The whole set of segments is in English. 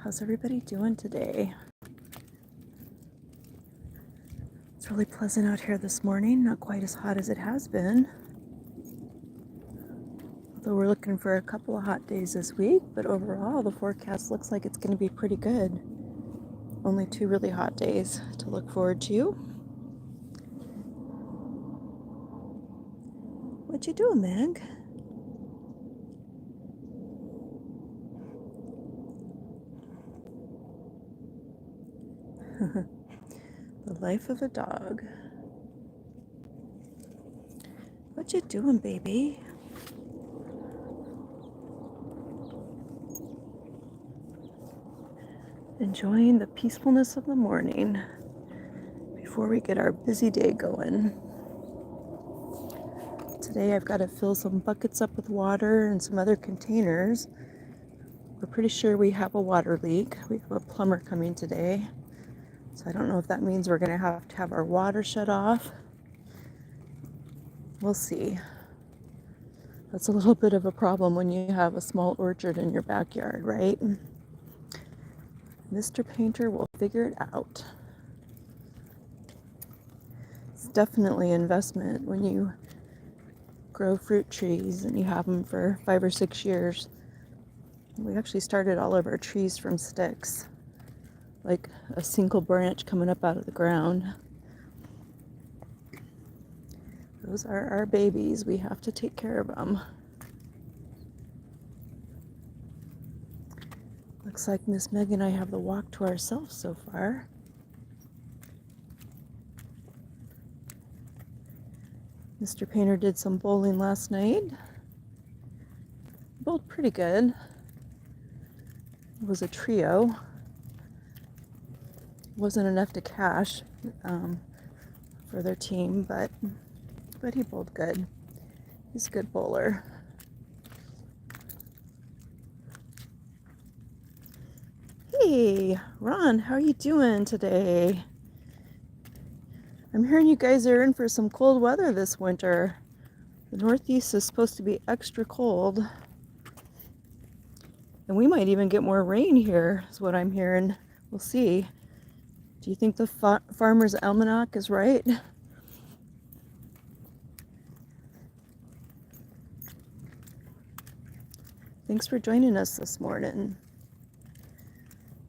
How's everybody doing today? It's really pleasant out here this morning, not quite as hot as it has been. Although we're looking for a couple of hot days this week, but overall the forecast looks like it's going to be pretty good. Only 2 really hot days to look forward to. What you doing, Meg? The life of a dog. What you doing, baby? Enjoying the peacefulness of the morning before we get our busy day going. Today I've got to fill some buckets up with water and some other containers. We're pretty sure we have a water leak. We have a plumber coming today. So I don't know if that means we're going to have our water shut off. We'll see. That's a little bit of a problem when you have a small orchard in your backyard, right? Mr. Painter will figure it out. It's definitely an investment when you grow fruit trees and you have them for 5 or 6 years. We actually started all of our trees from sticks, like a single branch coming up out of the ground. Those are our babies. We have to take care of them. Looks like Miss Meg and I have the walk to ourselves so far. Mr. Painter did some bowling last night. Bowled pretty good. It was a trio. Wasn't enough to cash for their team, but he bowled good. He's a good bowler. Hey, Ron, how are you doing today? I'm hearing you guys are in for some cold weather this winter. The Northeast is supposed to be extra cold. And we might even get more rain here, is what I'm hearing. We'll see. Do you think the Farmer's Almanac is right? Thanks for joining us this morning.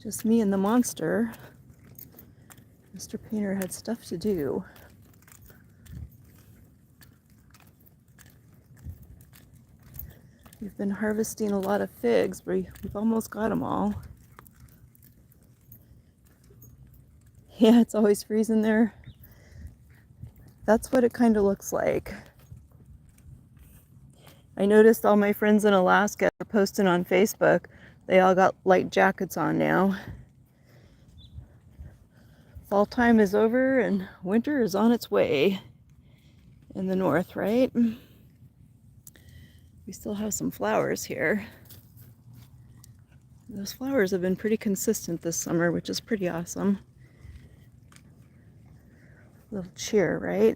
Just me and the monster. Mr. Painter had stuff to do. We've been harvesting a lot of figs, but we've almost got them all. Yeah, it's always freezing there. That's what it kind of looks like. I noticed all my friends in Alaska are posting on Facebook. They all got light jackets on now. Fall time is over and winter is on its way in the north, right? We still have some flowers here. Those flowers have been pretty consistent this summer, which is pretty awesome. A little cheer, right?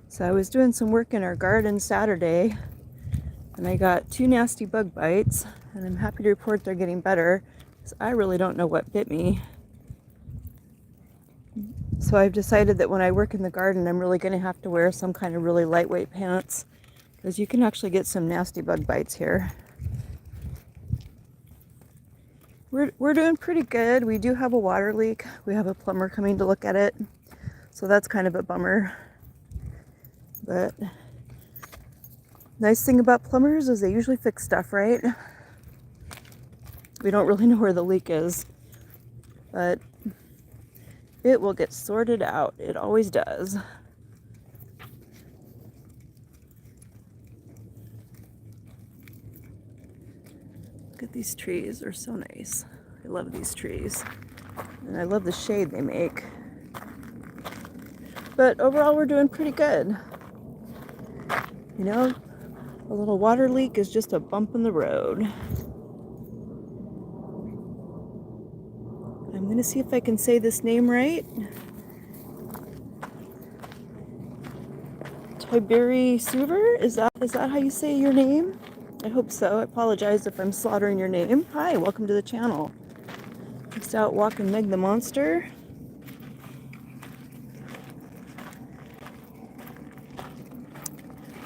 So I was doing some work in our garden Saturday, and I got 2 nasty bug bites, and I'm happy to report they're getting better, because I really don't know what bit me. So I've decided that when I work in the garden, I'm really going to have to wear some kind of really lightweight pants, because you can actually get some nasty bug bites here. We're doing pretty good. We do have a water leak. We have a plumber coming to look at it, so that's kind of a bummer. But nice thing about plumbers is they usually fix stuff, right? We don't really know where the leak is, but it will get sorted out. It always does. Look at these trees. They're so nice. I love these trees. And I love the shade they make. But overall, we're doing pretty good. You know, a little water leak is just a bump in the road. I'm going to see if I can say this name right. Tiberi Suver? Is that how you say your name? I hope so. I apologize if I'm slaughtering your name. Hi, welcome to the channel. Just out walking Meg the Monster.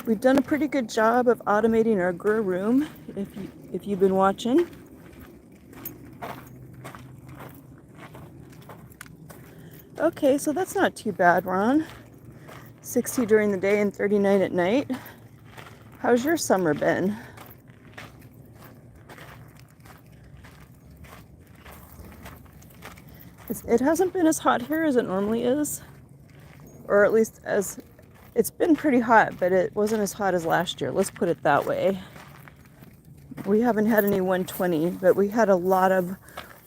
We've done a pretty good job of automating our grow room, if you've been watching. Okay, so that's not too bad, Ron. 60 during the day and 39 at night. How's your summer been? It hasn't been as hot here as it normally is, or at least as it's been pretty hot, but it wasn't as hot as last year. Let's put it that way. We haven't had any 120, but we had a lot of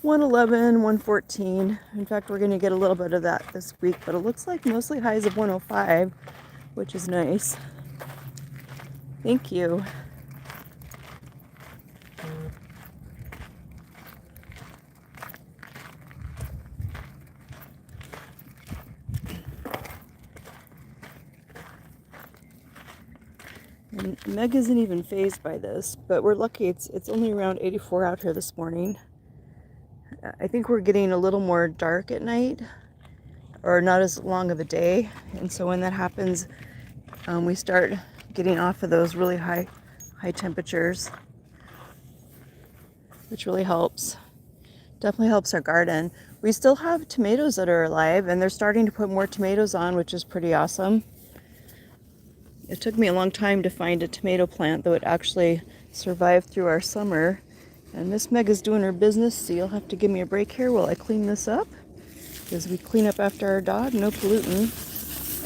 111, 114. In fact, we're going to get a little bit of that this week, but it looks like mostly highs of 105, which is nice. Thank you. And Meg isn't even fazed by this, but we're lucky it's only around 84 out here this morning. I think we're getting a little more dark at night, or not as long of a day, and so when that happens, we start getting off of those really high temperatures, which really helps. Definitely helps our garden. We still have tomatoes that are alive, and they're starting to put more tomatoes on, which is pretty awesome. It took me a long time to find a tomato plant that would actually survive through our summer. And Miss Meg is doing her business, so you'll have to give me a break here while I clean this up. Because we clean up after our dog, no polluting.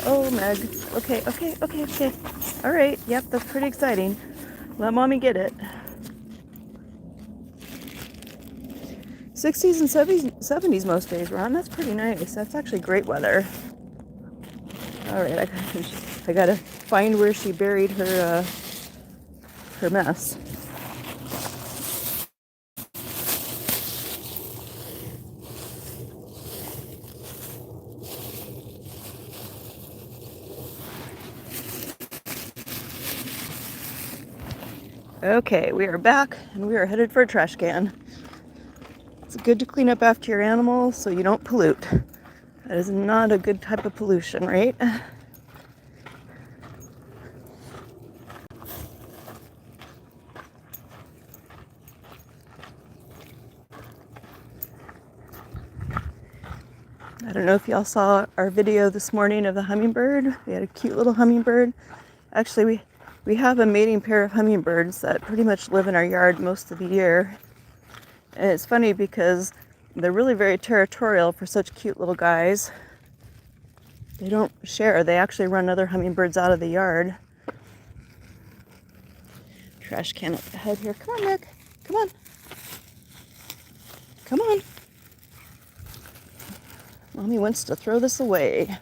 Oh, Meg. Okay. All right, yep, that's pretty exciting. Let Mommy get it. 60s and 70s most days, Ron. That's pretty nice. That's actually great weather. All right, I gotta find where she buried her mess. Okay, we are back and we are headed for a trash can. It's good to clean up after your animals so you don't pollute. That is not a good type of pollution, right? I don't know if y'all saw our video this morning of the hummingbird. We had a cute little hummingbird. Actually, we have a mating pair of hummingbirds that pretty much live in our yard most of the year. And it's funny because they're really very territorial for such cute little guys. They don't share. They actually run other hummingbirds out of the yard. Trash can up ahead here. Come on, Nick. Come on. Come on. Mommy wants to throw this away.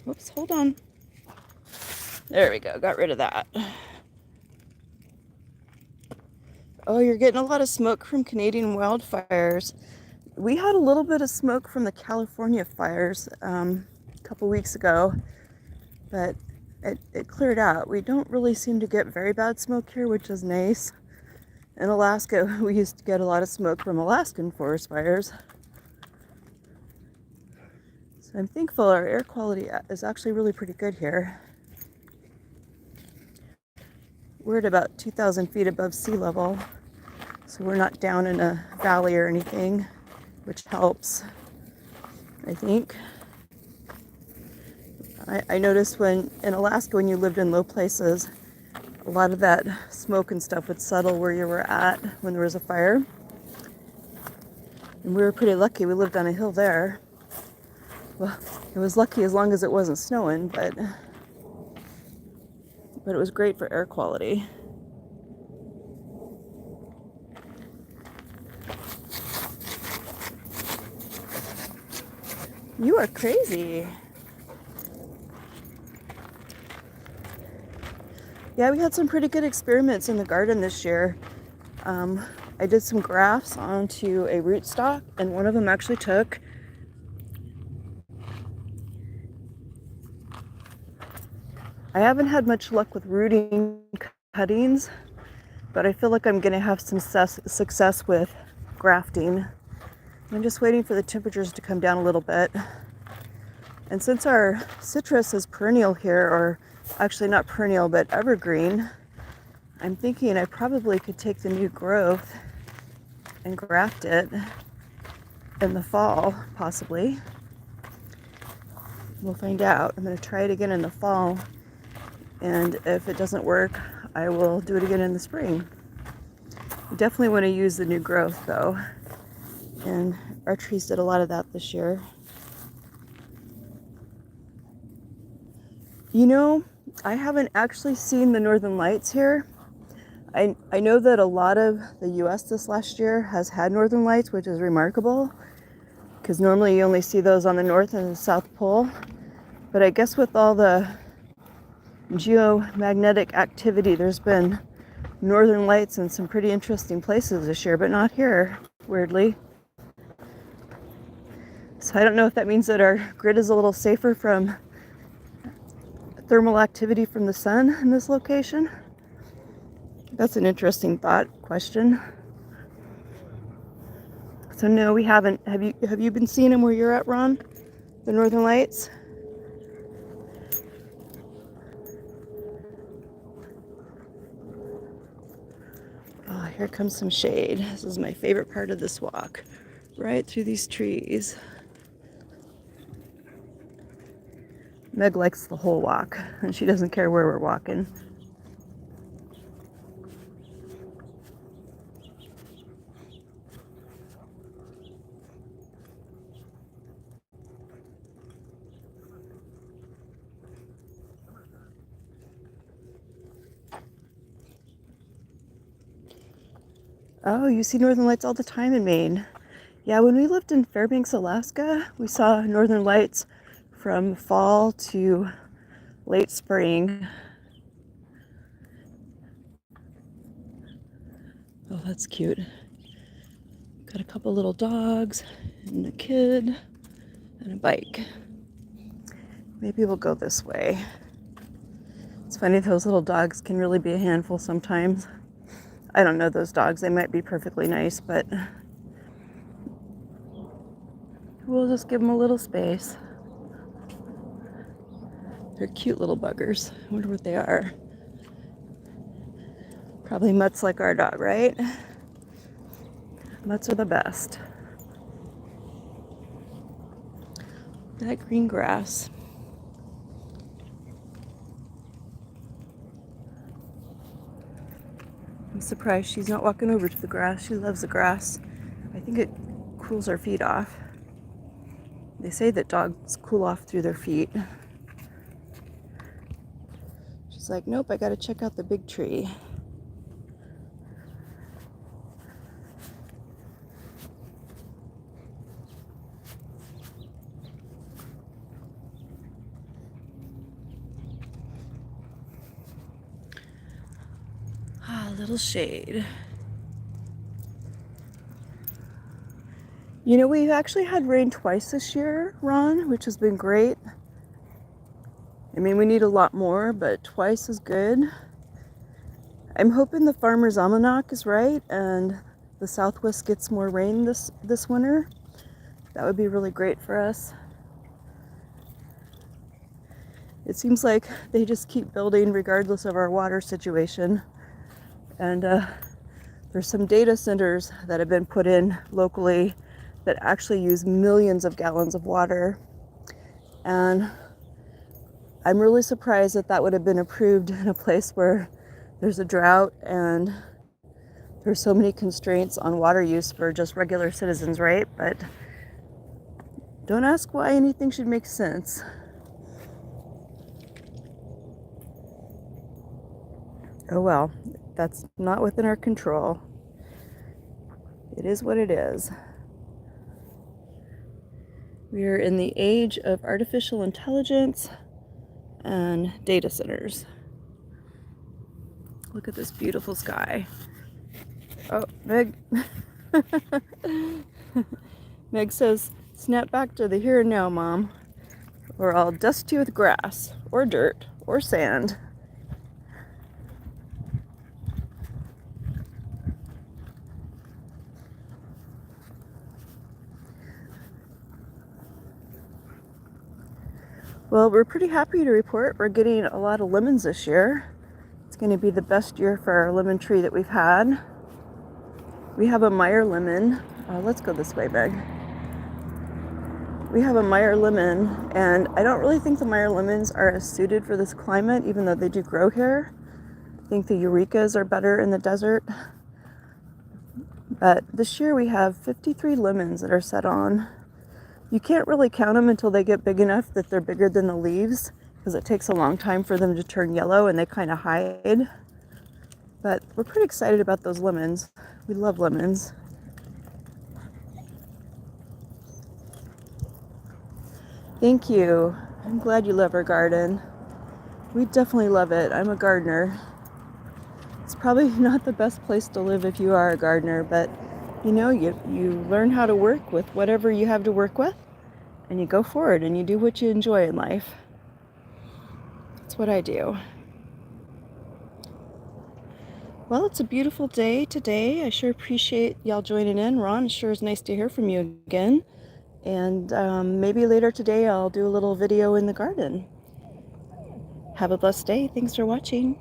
Oops, hold on. There we go, got rid of that. Oh, you're getting a lot of smoke from Canadian wildfires. We had a little bit of smoke from the California fires a couple weeks ago, but it cleared out. We don't really seem to get very bad smoke here, which is nice. In Alaska, we used to get a lot of smoke from Alaskan forest fires. So I'm thankful our air quality is actually really pretty good here. We're at about 2,000 feet above sea level, so we're not down in a valley or anything, which helps, I think. I noticed in Alaska, when you lived in low places, a lot of that smoke and stuff would settle where you were at when there was a fire. And we were pretty lucky. We lived on a hill there. Well, it was lucky as long as it wasn't snowing, but it was great for air quality. You are crazy. Yeah, we had some pretty good experiments in the garden this year. I did some grafts onto a rootstock, and one of them actually took. I haven't had much luck with rooting cuttings, but I feel like I'm going to have some success with grafting. I'm just waiting for the temperatures to come down a little bit. And since our citrus is perennial here, or actually not perennial, but evergreen, I'm thinking I probably could take the new growth and graft it in the fall, possibly. We'll find out. I'm going to try it again in the fall, and if it doesn't work, I will do it again in the spring. You definitely want to use the new growth though, and our trees did a lot of that this year. You know, I haven't actually seen the northern lights here. I know that a lot of the US this last year has had northern lights, which is remarkable, because normally you only see those on the North and the South Pole. But I guess with all the geomagnetic activity, there's been northern lights in some pretty interesting places this year, but not here, weirdly. So I don't know if that means that our grid is a little safer from thermal activity from the sun in this location. That's an interesting question. So no, we haven't. Have you been seeing them where you're at, Ron? The northern lights? Oh, here comes some shade. This is my favorite part of this walk. Right through these trees. Meg likes the whole walk, and she doesn't care where we're walking. Oh, you see northern lights all the time in Maine. Yeah, when we lived in Fairbanks, Alaska, we saw northern lights from fall to late spring. Oh, that's cute. Got a couple little dogs and a kid and a bike. Maybe we'll go this way. It's funny, those little dogs can really be a handful sometimes. I don't know those dogs. They might be perfectly nice, but we'll just give them a little space. They're cute little buggers. I wonder what they are. Probably mutts like our dog, right? Mutts are the best. That green grass. I'm surprised she's not walking over to the grass. She loves the grass. I think it cools her feet off. They say that dogs cool off through their feet. She's like, nope, I gotta check out the big tree. Little shade. You know, we've actually had rain twice this year, Ron, which has been great. I mean, we need a lot more, but twice is good. I'm hoping the Farmer's Almanac is right and the Southwest gets more rain this winter. That would be really great for us. It seems like they just keep building regardless of our water situation. And there's some data centers that have been put in locally that actually use millions of gallons of water. And I'm really surprised that that would have been approved in a place where there's a drought and there's so many constraints on water use for just regular citizens, right? But don't ask why anything should make sense. Oh well, that's not within our control. It is what it is. We are in the age of artificial intelligence and data centers. Look at this beautiful sky. Oh, Meg. Meg says, snap back to the here and now, Mom, or I'll dust you with grass, or dirt, or sand. Well, we're pretty happy to report we're getting a lot of lemons this year. It's going to be the best year for our lemon tree that we've had. We have a Meyer lemon. Let's go this way, Meg. We have a Meyer lemon, and I don't really think the Meyer lemons are as suited for this climate, even though they do grow here. I think the Eurekas are better in the desert. But this year we have 53 lemons that are set on. You can't really count them until they get big enough that they're bigger than the leaves, because it takes a long time for them to turn yellow and they kind of hide. But we're pretty excited about those lemons. We love lemons. Thank you. I'm glad you love our garden. We definitely love it. I'm a gardener. It's probably not the best place to live if you are a gardener, but you know, you learn how to work with whatever you have to work with, and you go forward and you do what you enjoy in life. That's what I do. Well, it's a beautiful day today. I sure appreciate y'all joining in. Ron, it sure is nice to hear from you again. And maybe later today I'll do a little video in the garden. Have a blessed day. Thanks for watching.